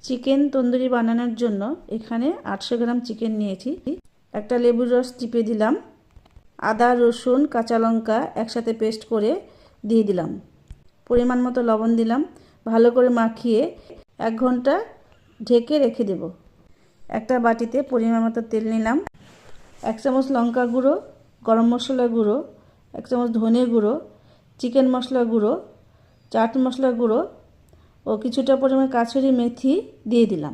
Chicken tandoori বানানোর জন্য এখানে 800 গ্রাম চিকেন নিয়েছি। একটা লেবুর রস চিপে দিলাম। আদা রসুন কাঁচা লঙ্কা একসাথে পেস্ট করে দিয়ে দিলাম। পরিমাণ মতো লবণ দিলাম। ভালো করে মাখিয়ে 1 ঘন্টা ঢেকে রেখে দেব। একটা বাটিতে পরিমাণ মতো তেল নিলাম। 1 চামচ লঙ্কা গুঁড়ো, গরম মশলা গুঁড়ো, 1 চামচ ধনে গুঁড়ো, চিকেন মশলা গুঁড়ো, চাট মশলা গুঁড়ো ও কিছুটা পরিমাণ কাসুরি মেথি দিয়ে দিলাম।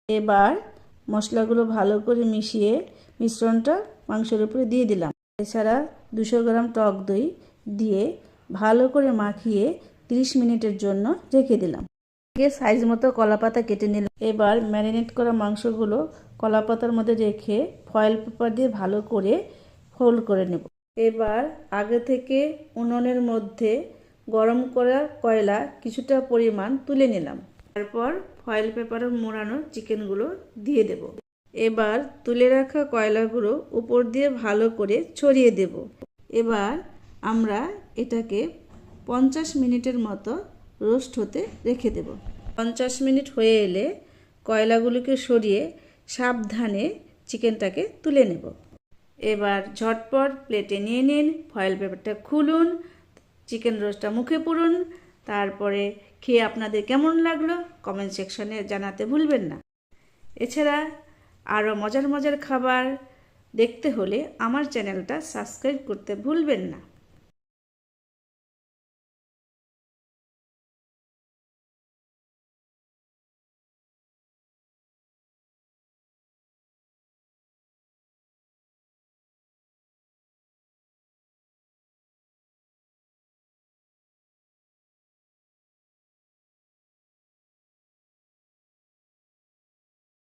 এবার মশলাগুলো ভালো করে মিশিয়ে মিশ্রণটা মাংসের উপরে দিয়ে দিলাম। এছাড়া 200 গ্রাম টক দই দিয়ে ভালো করে মাখিয়ে 30 মিনিটের জন্য রেখে দিলাম। সাইজ মতো কলাপাতা কেটে নিলাম। এবার ম্যারিনেট করা মাংসগুলো কলাপাতার মধ্যে রেখে ফয়েল পেপার দিয়ে ভালো করে ফোল্ড করে নেব। এবার আগে থেকে উনুনের মধ্যে গরম করা কয়লা কিছুটা পরিমাণ তুলে নিলাম। তারপর ফয়েল পেপারে মোড়ানো চিকেনগুলো দিয়ে দেব। এবার তুলে রাখা কয়লাগুলো উপর দিয়ে ভালো করে ছড়িয়ে দেব। এবার আমরা এটাকে 50 মিনিটের মতো রোস্ট হতে রেখে দেব। 50 মিনিট হয়ে এলে কয়লাগুলোকে সরিয়ে সাবধানে চিকেনটাকে তুলে নেব। এবার ঝটপট প্লেটে নিয়ে নিন, ফয়েল পেপারটা খুলুন, চিকেন রোস্টটা মুখে পুরুন। তারপরে খেয়ে আপনাদের কেমন লাগলো কমেন্ট সেকশনে জানাতে ভুলবেন না। এছাড়া আরও মজার মজার খাবার দেখতে হলে আমার চ্যানেলটা সাবস্ক্রাইব করতে ভুলবেন না।